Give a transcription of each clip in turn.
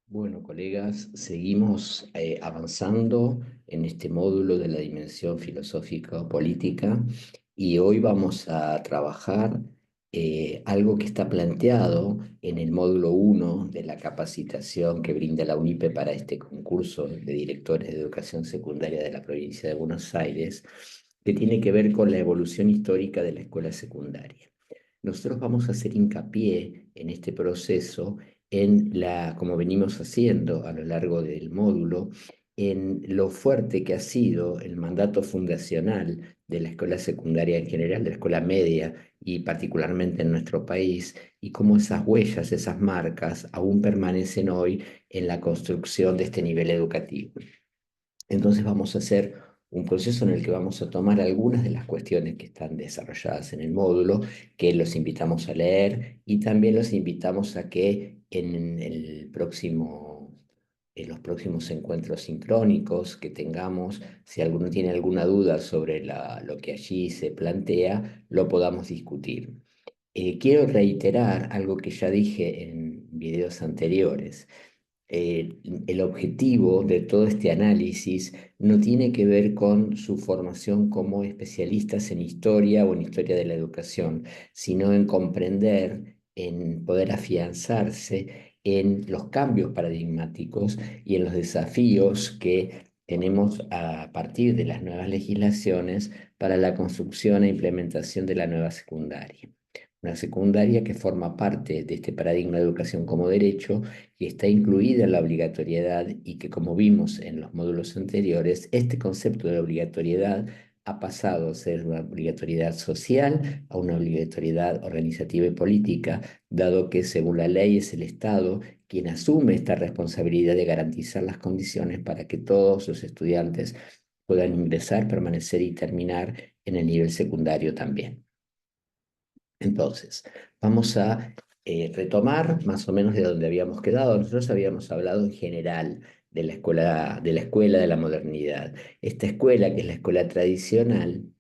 Bueno, colegas, seguimos avanzando en este módulo de la dimensión filosófico-política y hoy vamos a trabajar algo que está planteado en el módulo uno de la capacitación que brinda la UNIPE para este concurso de directores de educación secundaria de la provincia de Buenos Aires, que tiene que ver con la evolución histórica de la escuela secundaria. Nosotros vamos a hacer hincapié en este proceso como venimos haciendo a lo largo del módulo, en lo fuerte que ha sido el mandato fundacional de la escuela secundaria en general, de la escuela media y particularmente en nuestro país, y cómo esas huellas, esas marcas aún permanecen hoy en la construcción de este nivel educativo. Entonces vamos a hacer un proceso en el que vamos a tomar algunas de las cuestiones que están desarrolladas en el módulo, que los invitamos a leer y también los invitamos a que en los próximos encuentros sincrónicos que tengamos, si alguno tiene alguna duda sobre lo que allí se plantea, lo podamos discutir. Quiero reiterar algo que ya dije en videos anteriores. El objetivo de todo este análisis no tiene que ver con su formación como especialistas en historia o en historia de la educación, sino en comprender, en poder afianzarse en los cambios paradigmáticos y en los desafíos que tenemos a partir de las nuevas legislaciones para la construcción e implementación de la nueva secundaria. Una secundaria que forma parte de este paradigma de educación como derecho y está incluida en la obligatoriedad y que, como vimos en los módulos anteriores, este concepto de obligatoriedad ha pasado a ser una obligatoriedad social a una obligatoriedad organizativa y política, dado que según la ley es el Estado quien asume esta responsabilidad de garantizar las condiciones para que todos los estudiantes puedan ingresar, permanecer y terminar en el nivel secundario también. Entonces, vamos a retomar más o menos de donde habíamos quedado. Nosotros habíamos hablado en general de la escuela de la modernidad. Esta escuela, que es la escuela tradicional,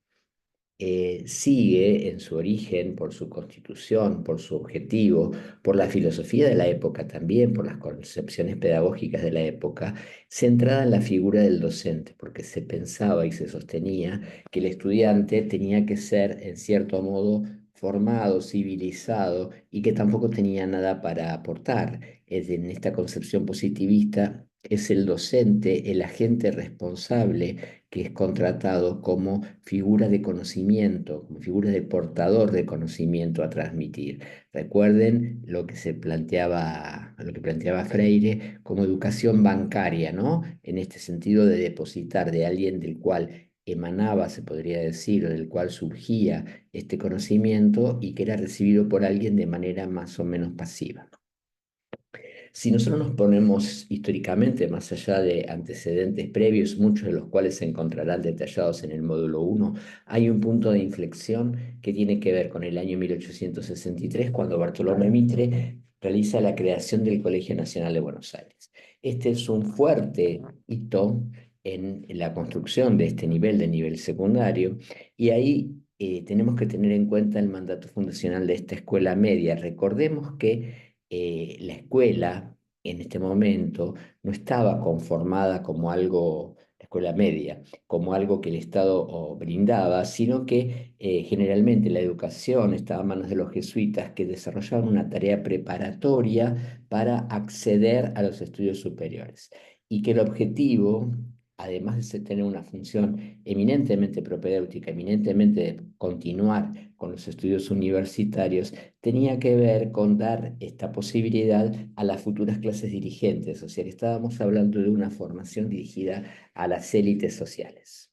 sigue en su origen por su constitución, por su objetivo, por la filosofía de la época también, por las concepciones pedagógicas de la época, centrada en la figura del docente, porque se pensaba y se sostenía que el estudiante tenía que ser, en cierto modo, formado, civilizado y que tampoco tenía nada para aportar. En esta concepción positivista es el docente el agente responsable que es contratado como figura de conocimiento, como figura de portador de conocimiento a transmitir. Recuerden lo que planteaba Freire como educación bancaria, ¿no? En este sentido de depositar de alguien del cual emanaba, se podría decir, o del cual surgía este conocimiento y que era recibido por alguien de manera más o menos pasiva. Si nosotros nos ponemos históricamente, más allá de antecedentes previos, muchos de los cuales se encontrarán detallados en el módulo uno, hay un punto de inflexión que tiene que ver con el año 1863, cuando Bartolomé Mitre realiza la creación del Colegio Nacional de Buenos Aires. Este es un fuerte hito en la construcción de este nivel, de nivel secundario, y ahí tenemos que tener en cuenta el mandato fundacional de esta escuela media. Recordemos que la escuela en este momento no estaba conformada como algo, la escuela media, como algo que el Estado brindaba, sino que generalmente la educación estaba en manos de los jesuitas que desarrollaban una tarea preparatoria para acceder a los estudios superiores y que el objetivo, además de tener una función eminentemente propedéutica, eminentemente de continuar con los estudios universitarios, tenía que ver con dar esta posibilidad a las futuras clases dirigentes, o sea, que estábamos hablando de una formación dirigida a las élites sociales.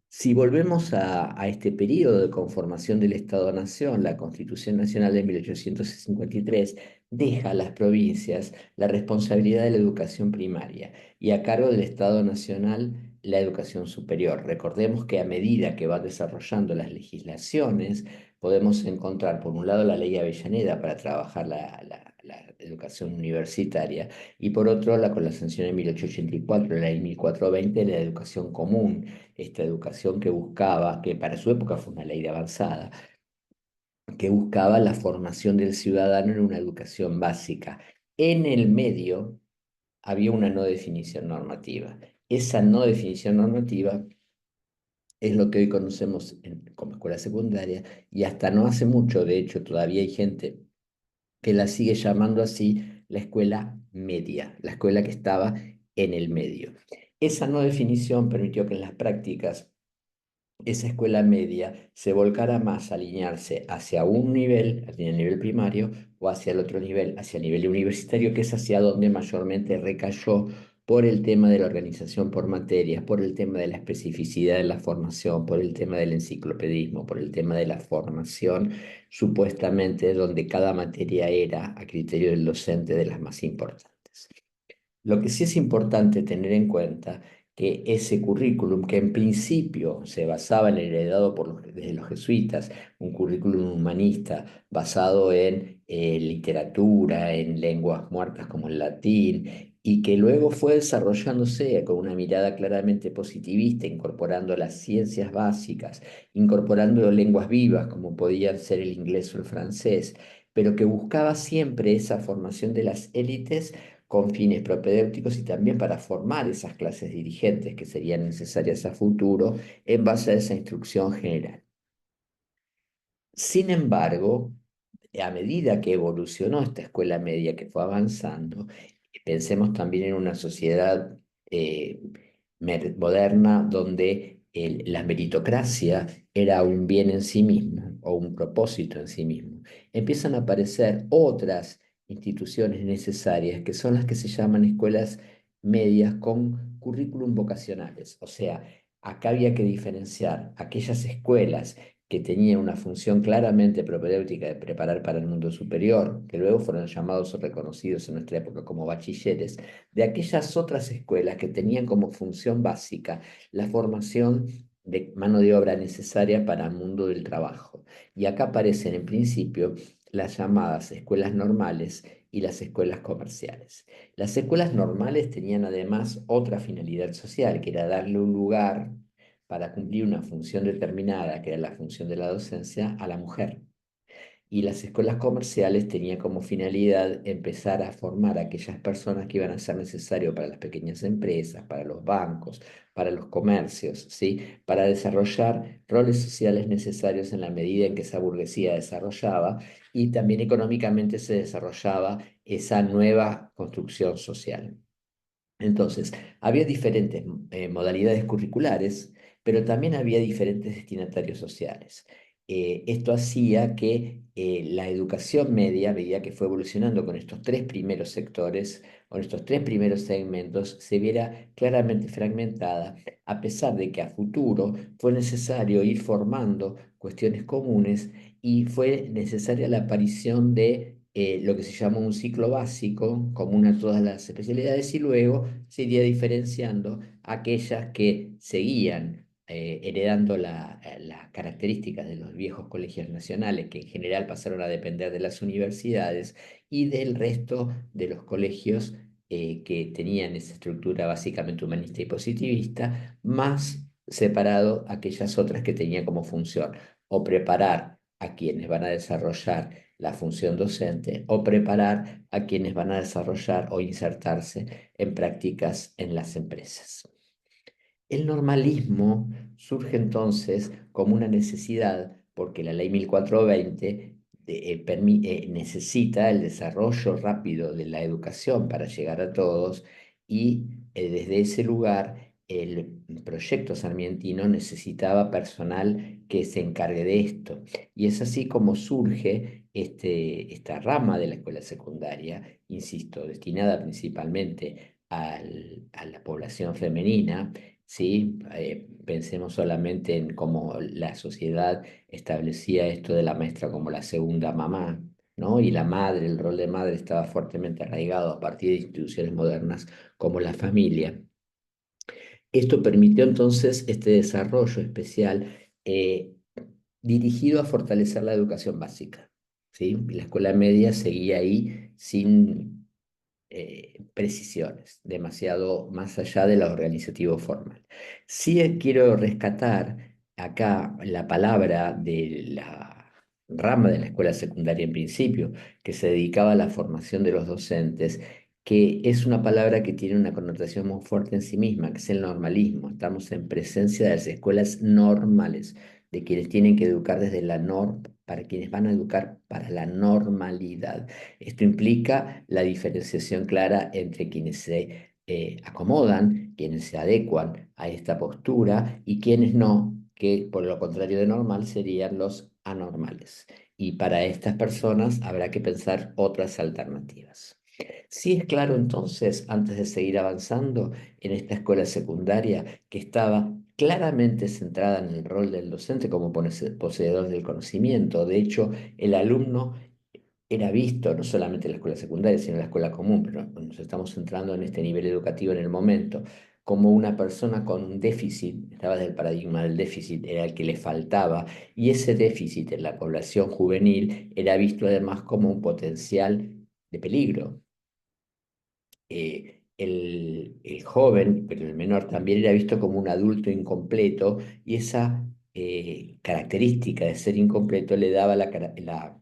Si volvemos a este periodo de conformación del Estado-Nación, la Constitución Nacional de 1853 deja a las provincias la responsabilidad de la educación primaria y a cargo del Estado Nacional la educación superior. Recordemos que a medida que van desarrollando las legislaciones, podemos encontrar, por un lado, la ley Avellaneda para trabajar la educación universitaria y por otro, con la sanción de 1884, la ley 1420, la educación común, esta educación que buscaba, que para su época fue una ley de avanzada, que buscaba la formación del ciudadano en una educación básica. En el medio había una no definición normativa. Esa no definición normativa es lo que hoy conocemos como escuela secundaria y hasta no hace mucho, de hecho, todavía hay gente que la sigue llamando así la escuela media, la escuela que estaba en el medio. Esa no definición permitió que en las prácticas esa escuela media se volcara más a alinearse hacia un nivel, hacia el nivel primario, o hacia el otro nivel, hacia el nivel universitario, que es hacia donde mayormente recayó por el tema de la organización por materias, por el tema de la especificidad de la formación, por el tema del enciclopedismo, por el tema de la formación, supuestamente donde cada materia era, a criterio del docente, de las más importantes. Lo que sí es importante tener en cuenta que ese currículum, que en principio se basaba en el heredado desde los jesuitas, un currículum humanista basado en literatura, en lenguas muertas como el latín, y que luego fue desarrollándose con una mirada claramente positivista, incorporando las ciencias básicas, incorporando lenguas vivas como podían ser el inglés o el francés, pero que buscaba siempre esa formación de las élites con fines propedéuticos y también para formar esas clases dirigentes que serían necesarias a futuro en base a esa instrucción general. Sin embargo, a medida que evolucionó esta escuela media que fue avanzando, pensemos también en una sociedad eh, moderna donde la meritocracia era un bien en sí mismo o un propósito en sí mismo. Empiezan a aparecer otras instituciones necesarias que son las que se llaman escuelas medias con currículum vocacionales. O sea, acá había que diferenciar aquellas escuelas que tenían una función claramente propedéutica de preparar para el mundo superior, que luego fueron llamados o reconocidos en nuestra época como bachilleres, de aquellas otras escuelas que tenían como función básica la formación de mano de obra necesaria para el mundo del trabajo. Y acá aparecen en principio las llamadas escuelas normales y las escuelas comerciales. Las escuelas normales tenían además otra finalidad social, que era darle un lugar para cumplir una función determinada, que era la función de la docencia, a la mujer. Y las escuelas comerciales tenían como finalidad empezar a formar a aquellas personas que iban a ser necesarias para las pequeñas empresas, para los bancos, para los comercios, ¿sí? Para desarrollar roles sociales necesarios en la medida en que esa burguesía desarrollaba y también económicamente se desarrollaba esa nueva construcción social. Entonces, había diferentes modalidades curriculares, pero también había diferentes destinatarios sociales. Esto hacía que la educación media, a medida que fue evolucionando con estos tres primeros sectores, con estos tres primeros segmentos, se viera claramente fragmentada, a pesar de que a futuro fue necesario ir formando cuestiones comunes y fue necesaria la aparición de lo que se llamó un ciclo básico común a todas las especialidades y luego se iría diferenciando aquellas que seguían heredando las características de los viejos colegios nacionales, que en general pasaron a depender de las universidades, y del resto de los colegios que tenían esa estructura básicamente humanista y positivista, más separado aquellas otras que tenían como función o preparar a quienes van a desarrollar la función docente o preparar a quienes van a desarrollar o insertarse en prácticas en las empresas. El normalismo surge entonces como una necesidad porque la ley 1420 necesita el desarrollo rápido de la educación para llegar a todos y desde ese lugar el proyecto sarmientino necesitaba personal que se encargue de esto. Y es así como surge esta rama de la escuela secundaria, insisto, destinada principalmente a la población femenina. ¿Sí? Pensemos solamente en cómo la sociedad establecía esto de la maestra como la segunda mamá, ¿no? Y la madre, el rol de madre estaba fuertemente arraigado a partir de instituciones modernas como la familia. Esto permitió entonces este desarrollo especial dirigido a fortalecer la educación básica, ¿sí? La escuela media seguía ahí sin precisiones, demasiado más allá de lo organizativo formal. Sí quiero rescatar acá la palabra rama de la escuela secundaria en principio, que se dedicaba a la formación de los docentes, que es una palabra que tiene una connotación muy fuerte en sí misma, que es el normalismo. Estamos en presencia de las escuelas normales, de quienes tienen que educar desde la norma, para quienes van a educar para la normalidad. Esto implica la diferenciación clara entre quienes se acomodan, quienes se adecuan a esta postura y quienes no, que por lo contrario de normal serían los anormales. Y para estas personas habrá que pensar otras alternativas. Sí es claro entonces, antes de seguir avanzando en esta escuela secundaria, que estaba claramente centrada en el rol del docente como poseedor del conocimiento. De hecho, el alumno era visto no solamente en la escuela secundaria, sino en la escuela común, pero nos estamos centrando en este nivel educativo en el momento, como una persona con un déficit, estaba desde el paradigma del déficit, era el que le faltaba, y ese déficit en la población juvenil era visto además como un potencial de peligro. El joven, pero el menor también era visto como un adulto incompleto, y esa característica de ser incompleto le daba la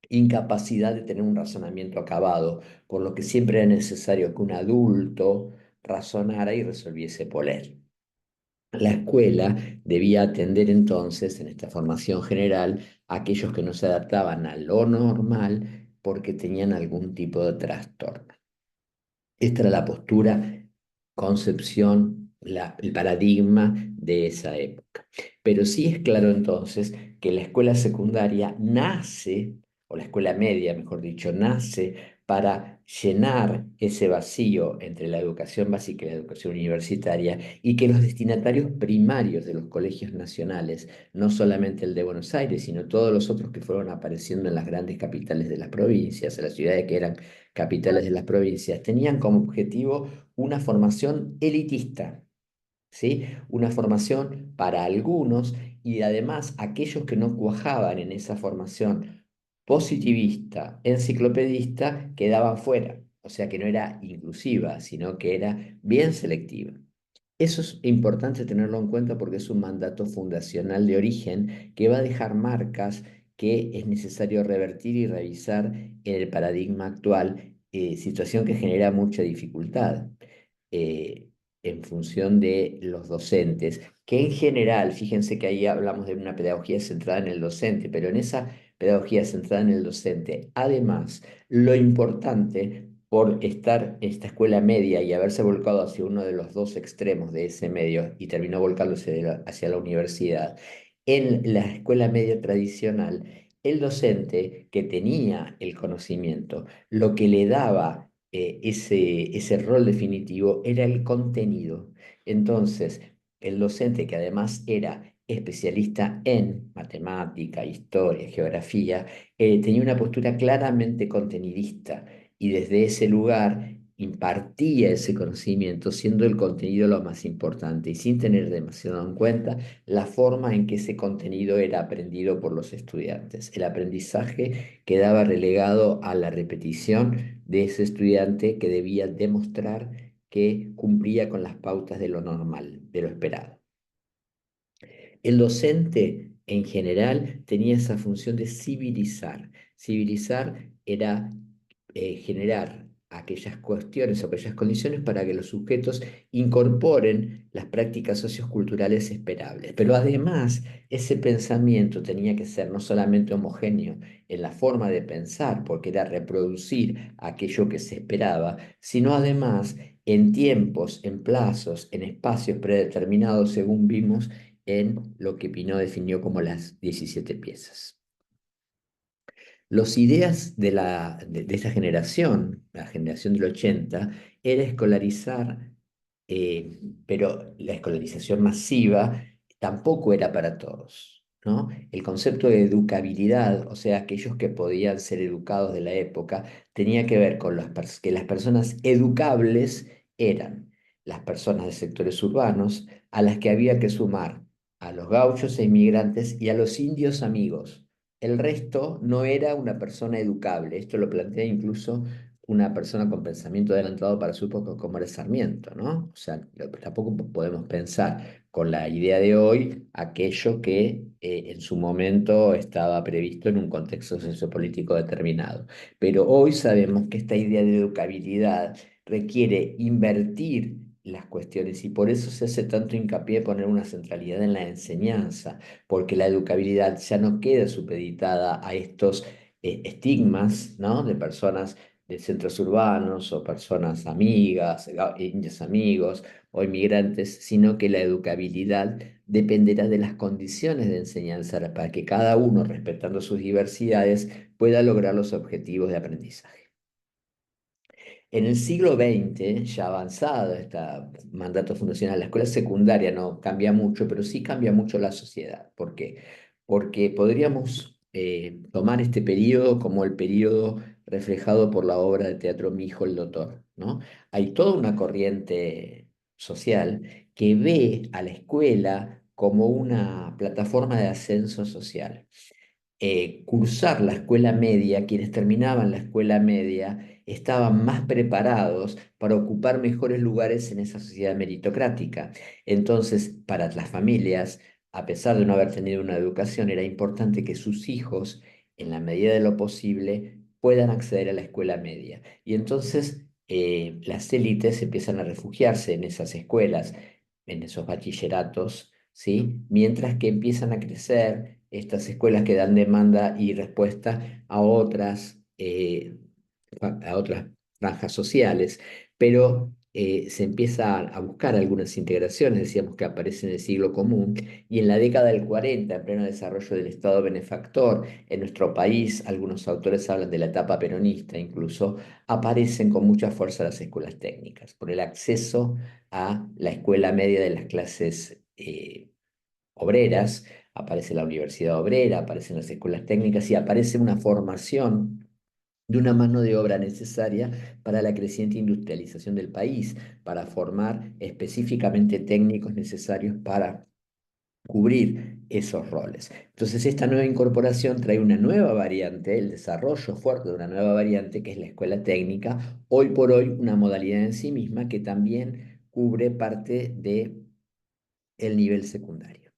incapacidad de tener un razonamiento acabado, por lo que siempre era necesario que un adulto razonara y resolviese por él. La escuela debía atender entonces, en esta formación general, a aquellos que no se adaptaban a lo normal porque tenían algún tipo de trastorno. Esta era la postura, concepción, el paradigma de esa época. Pero sí es claro entonces que la escuela secundaria nace, o la escuela media, mejor dicho, nace para llenar ese vacío entre la educación básica y la educación universitaria, y que los destinatarios primarios de los colegios nacionales, no solamente el de Buenos Aires, sino todos los otros que fueron apareciendo en las grandes capitales de las provincias, en las ciudades que eran capitales de las provincias, tenían como objetivo una formación elitista, ¿sí? Una formación para algunos, y además aquellos que no cuajaban en esa formación positivista, enciclopedista, quedaban fuera. O sea que no era inclusiva, sino que era bien selectiva. Eso es importante tenerlo en cuenta porque es un mandato fundacional de origen que va a dejar marcas que es necesario revertir y revisar en el paradigma actual, situación que genera mucha dificultad eh, en función de los docentes, que en general, fíjense que ahí hablamos de una pedagogía centrada en el docente, pero en esa pedagogía centrada en el docente, además, lo importante por estar en esta escuela media y haberse volcado hacia uno de los dos extremos de ese medio y terminó volcándose hacia la universidad, en la escuela media tradicional, el docente que tenía el conocimiento, lo que le daba ese rol definitivo era el contenido. Entonces, el docente que además era especialista en matemática, historia, geografía, tenía una postura claramente contenidista, y desde ese lugar impartía ese conocimiento, siendo el contenido lo más importante y sin tener demasiado en cuenta la forma en que ese contenido era aprendido por los estudiantes. El aprendizaje quedaba relegado a la repetición de ese estudiante que debía demostrar que cumplía con las pautas de lo normal, de lo esperado. El docente en general tenía esa función de civilizar. Civilizar era generar aquellas cuestiones o aquellas condiciones para que los sujetos incorporen las prácticas socioculturales esperables. Pero además, ese pensamiento tenía que ser no solamente homogéneo en la forma de pensar, porque era reproducir aquello que se esperaba, sino además en tiempos, en plazos, en espacios predeterminados, según vimos en lo que Pinot definió como las 17 piezas. Las ideas de esta generación, la generación del 80, era escolarizar, pero la escolarización masiva tampoco era para todos, ¿no? El concepto de educabilidad, o sea, aquellos que podían ser educados de la época, tenía que ver con que las personas educables eran las personas de sectores urbanos, a las que había que sumar a los gauchos e inmigrantes y a los indios amigos. El resto no era una persona educable. Esto lo plantea incluso una persona con pensamiento adelantado para su época como era Sarmiento, ¿no? O sea, tampoco podemos pensar con la idea de hoy aquello que en su momento estaba previsto en un contexto sociopolítico determinado. Pero hoy sabemos que esta idea de educabilidad requiere invertir las cuestiones y por eso se hace tanto hincapié en poner una centralidad en la enseñanza, porque la educabilidad ya no queda supeditada a estos estigmas, ¿no? De personas de centros urbanos o personas amigas, indios amigos o inmigrantes, sino que la educabilidad dependerá de las condiciones de enseñanza para que cada uno, respetando sus diversidades, pueda lograr los objetivos de aprendizaje. En el siglo XX, ya avanzado este mandato fundacional, la escuela secundaria no cambia mucho, pero sí cambia mucho la sociedad. ¿Por qué? Porque podríamos tomar este periodo como el periodo reflejado por la obra de teatro Mi hijo el doctor, ¿no? Hay toda una corriente social que ve a la escuela como una plataforma de ascenso social. Cursar la escuela media, quienes terminaban la escuela media estaban más preparados para ocupar mejores lugares en esa sociedad meritocrática. Entonces, para las familias, a pesar de no haber tenido una educación, era importante que sus hijos, en la medida de lo posible, puedan acceder a la escuela media. Y entonces las élites empiezan a refugiarse en esas escuelas, en esos bachilleratos, ¿sí? Mientras que empiezan a crecer estas escuelas que dan demanda y respuesta a otras franjas sociales, pero se empieza a buscar algunas integraciones, decíamos que aparece en el siglo común, y en la década del 40, en pleno desarrollo del Estado benefactor, en nuestro país, algunos autores hablan de la etapa peronista, incluso aparecen con mucha fuerza las escuelas técnicas, por el acceso a la escuela media de las clases obreras, aparece la universidad obrera, aparecen las escuelas técnicas y aparece una formación de una mano de obra necesaria para la creciente industrialización del país, para formar específicamente técnicos necesarios para cubrir esos roles. Entonces, esta nueva incorporación trae una nueva variante, el desarrollo fuerte de una nueva variante que es la escuela técnica, hoy por hoy una modalidad en sí misma que también cubre parte de el nivel secundario.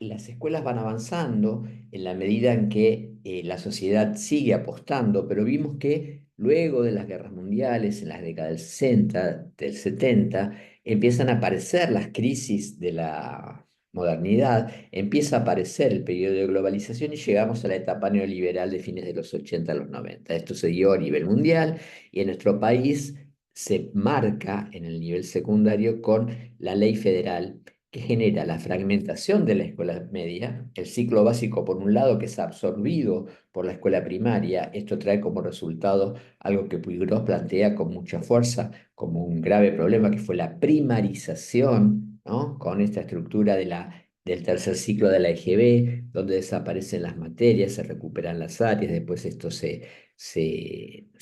Las escuelas van avanzando en la medida en que la sociedad sigue apostando, pero vimos que luego de las guerras mundiales, en las décadas del 60, del 70, empiezan a aparecer las crisis de la modernidad, empieza a aparecer el periodo de globalización y llegamos a la etapa neoliberal de fines de los 80 a los 90. Esto se dio a nivel mundial y en nuestro país se marca en el nivel secundario con la ley federal que genera la fragmentación de la escuela media, el ciclo básico por un lado que es absorbido por la escuela primaria, esto trae como resultado algo que Puigros plantea con mucha fuerza como un grave problema que fue la primarización, ¿no? Con esta estructura del tercer ciclo de la EGB, donde desaparecen las materias, se recuperan las áreas, después esto se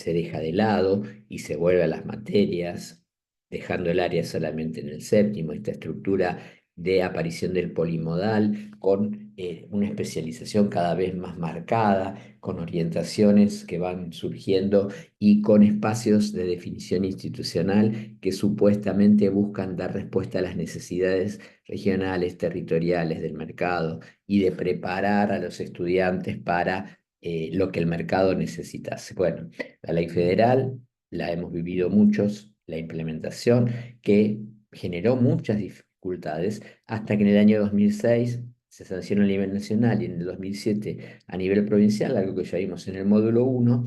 deja de lado y se vuelve a las materias, dejando el área solamente en el séptimo, esta estructura de aparición del polimodal, con una especialización cada vez más marcada, con orientaciones que van surgiendo y con espacios de definición institucional que supuestamente buscan dar respuesta a las necesidades regionales, territoriales del mercado y de preparar a los estudiantes para lo que el mercado necesitase. Bueno, la ley federal la hemos vivido muchos, la implementación que generó muchas dificultades hasta que en el año 2006 se sancionó a nivel nacional y en el 2007 a nivel provincial, algo que ya vimos en el módulo 1,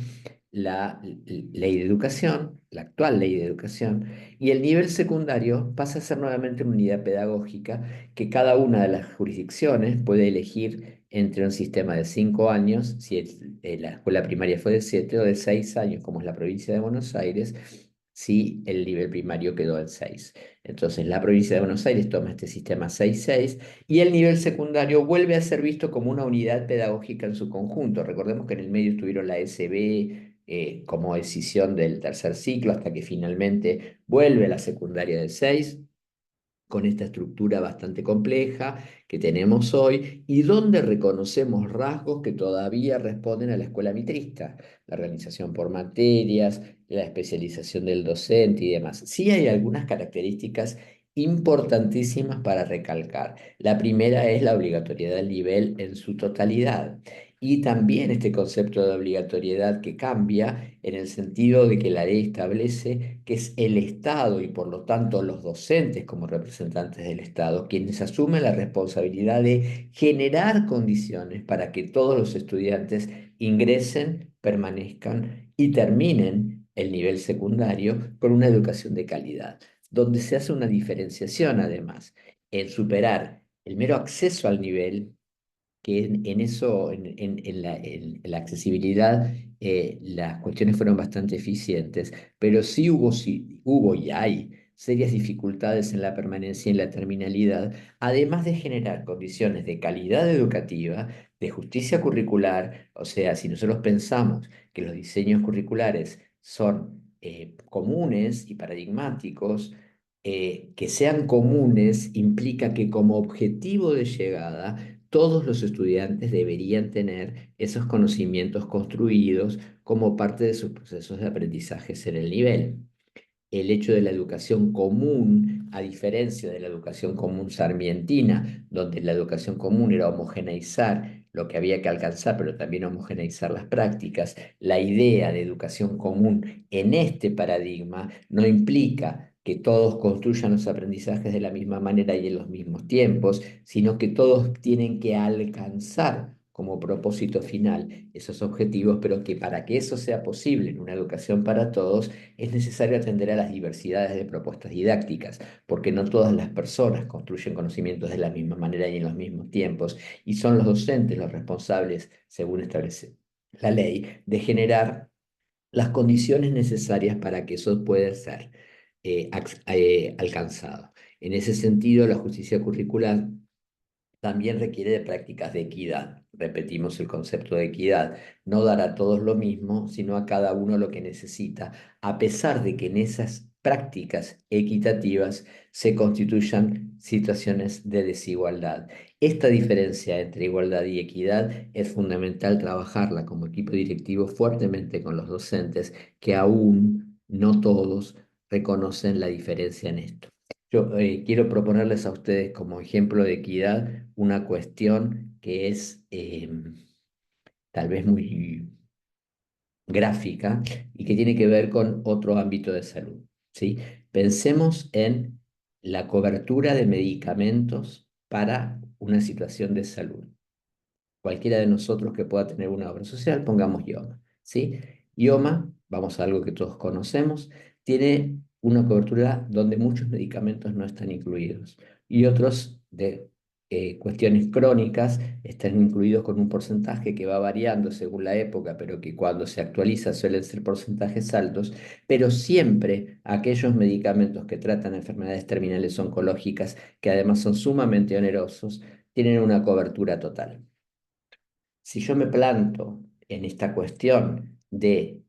la ley de educación, la actual ley de educación, y el nivel secundario pasa a ser nuevamente una unidad pedagógica que cada una de las jurisdicciones puede elegir entre un sistema de 5 años, si la escuela primaria fue de 7, o de 6 años, como es la provincia de Buenos Aires, si el nivel primario quedó en 6. Entonces, la provincia de Buenos Aires toma este sistema 6-6 y el nivel secundario vuelve a ser visto como una unidad pedagógica en su conjunto. Recordemos que en el medio estuvieron la SB como decisión del tercer ciclo hasta que finalmente vuelve a la secundaria del 6 con esta estructura bastante compleja que tenemos hoy y donde reconocemos rasgos que todavía responden a la escuela mitrista, la organización por materias, la especialización del docente y demás. Sí hay algunas características importantísimas para recalcar. La primera es la obligatoriedad del nivel en su totalidad. Y también este concepto de obligatoriedad que cambia en el sentido de que la ley establece que es el Estado y por lo tanto los docentes como representantes del Estado quienes asumen la responsabilidad de generar condiciones para que todos los estudiantes ingresen, permanezcan y terminen el nivel secundario con una educación de calidad, donde se hace una diferenciación además en superar el mero acceso al nivel que en eso, en la accesibilidad, las cuestiones fueron bastante eficientes, pero sí hubo y hay serias dificultades en la permanencia y en la terminalidad, además de generar condiciones de calidad educativa, de justicia curricular, o sea, si nosotros pensamos que los diseños curriculares son comunes y paradigmáticos, que sean comunes implica que como objetivo de llegada todos los estudiantes deberían tener esos conocimientos construidos como parte de sus procesos de aprendizaje en el nivel. El hecho de la educación común, a diferencia de la educación común sarmientina, donde la educación común era homogeneizar lo que había que alcanzar, pero también homogeneizar las prácticas, la idea de educación común en este paradigma no implica que todos construyan los aprendizajes de la misma manera y en los mismos tiempos, sino que todos tienen que alcanzar como propósito final esos objetivos, pero que para que eso sea posible en una educación para todos, es necesario atender a las diversidades de propuestas didácticas, porque no todas las personas construyen conocimientos de la misma manera y en los mismos tiempos, y son los docentes los responsables, según establece la ley, de generar las condiciones necesarias para que eso pueda ser alcanzado. En ese sentido, la justicia curricular también requiere de prácticas de equidad. Repetimos el concepto de equidad. No dar a todos lo mismo, sino a cada uno lo que necesita, a pesar de que en esas prácticas equitativas se constituyan situaciones de desigualdad. Esta diferencia entre igualdad y equidad es fundamental trabajarla como equipo directivo fuertemente con los docentes, que aún no todos reconocen la diferencia en esto. Yo quiero proponerles a ustedes como ejemplo de equidad una cuestión que es tal vez muy gráfica y que tiene que ver con otro ámbito de salud, ¿sí? Pensemos en la cobertura de medicamentos para una situación de salud. Cualquiera de nosotros que pueda tener una obra social, pongamos IOMA, ¿sí? IOMA, vamos a algo que todos conocemos, tiene una cobertura donde muchos medicamentos no están incluidos y otros de cuestiones crónicas están incluidos con un porcentaje que va variando según la época, pero que cuando se actualiza suelen ser porcentajes altos, pero siempre aquellos medicamentos que tratan enfermedades terminales oncológicas, que además son sumamente onerosos, tienen una cobertura total. Si yo me planto en esta cuestión de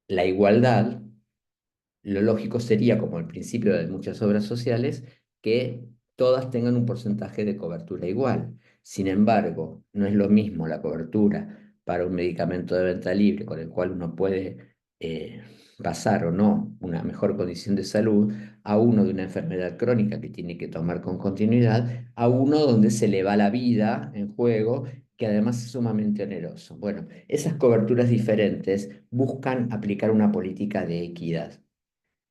la igualdad, lo lógico sería, como el principio de muchas obras sociales, que todas tengan un porcentaje de cobertura igual. Sin embargo, no es lo mismo la cobertura para un medicamento de venta libre con el cual uno puede pasar o no una mejor condición de salud, a uno de una enfermedad crónica que tiene que tomar con continuidad, a uno donde se le va la vida en juego, que además es sumamente oneroso. Bueno, esas coberturas diferentes buscan aplicar una política de equidad.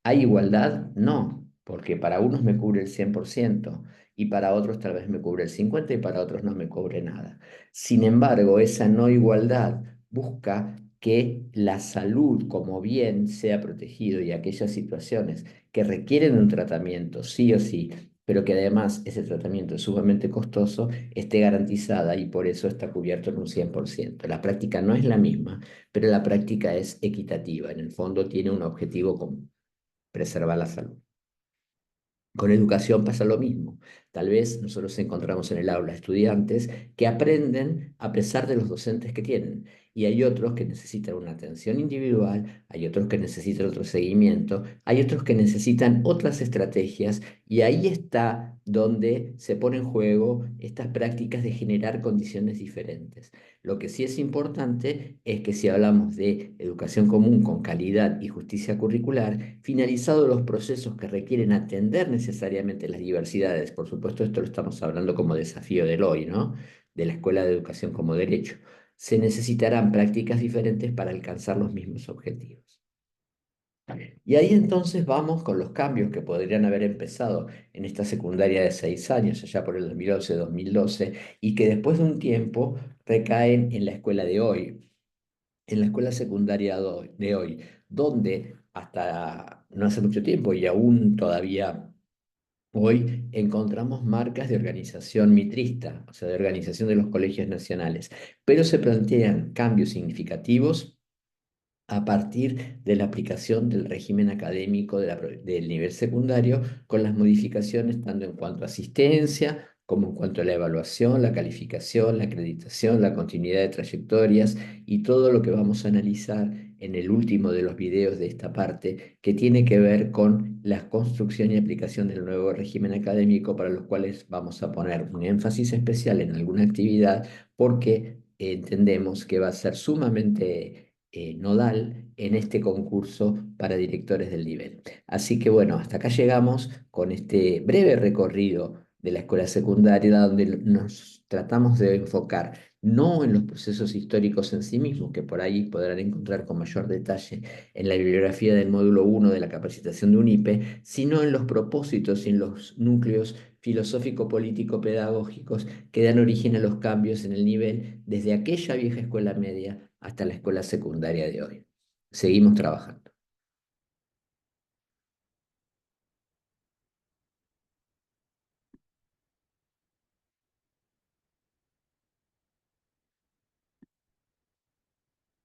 ¿Hay igualdad? No, porque para unos me cubre el 100% y para otros tal vez me cubre el 50% y para otros no me cubre nada. Sin embargo, esa no igualdad busca que la salud como bien sea protegido y aquellas situaciones que requieren un tratamiento sí o sí, pero que además ese tratamiento es sumamente costoso, esté garantizada y por eso está cubierto en un 100%. La práctica no es la misma, pero la práctica es equitativa. En el fondo tiene un objetivo común: preservar la salud. Con educación pasa lo mismo. Tal vez nosotros encontramos en el aula estudiantes que aprenden a pesar de los docentes que tienen, y hay otros que necesitan una atención individual, hay otros que necesitan otro seguimiento, hay otros que necesitan otras estrategias, y ahí está donde se pone en juego estas prácticas de generar condiciones diferentes. Lo que sí es importante es que si hablamos de educación común con calidad y justicia curricular, finalizados los procesos que requieren atender necesariamente las diversidades, por supuesto esto lo estamos hablando como desafío del hoy, ¿no? De la Escuela de Educación como Derecho, se necesitarán prácticas diferentes para alcanzar los mismos objetivos. Y ahí entonces vamos con los cambios que podrían haber empezado en esta secundaria de 6 años, allá por el 2011-2012, y que después de un tiempo recaen en la escuela de hoy, en la escuela secundaria de hoy, donde hasta no hace mucho tiempo y aún todavía hoy encontramos marcas de organización mitrista, o sea, de organización de los colegios nacionales, pero se plantean cambios significativos a partir de la aplicación del régimen académico del nivel secundario, con las modificaciones tanto en cuanto a asistencia, como en cuanto a la evaluación, la calificación, la acreditación, la continuidad de trayectorias y todo lo que vamos a analizar en el último de los videos de esta parte, que tiene que ver con la construcción y aplicación del nuevo régimen académico, para los cuales vamos a poner un énfasis especial en alguna actividad, porque entendemos que va a ser sumamente nodal en este concurso para directores del nivel. Así que bueno, hasta acá llegamos con este breve recorrido de la escuela secundaria, donde nos tratamos de enfocar no en los procesos históricos en sí mismos, que por ahí podrán encontrar con mayor detalle en la bibliografía del módulo 1 de la capacitación de UNIPE, sino en los propósitos y en los núcleos filosófico-político-pedagógicos que dan origen a los cambios en el nivel desde aquella vieja escuela media hasta la escuela secundaria de hoy. Seguimos trabajando.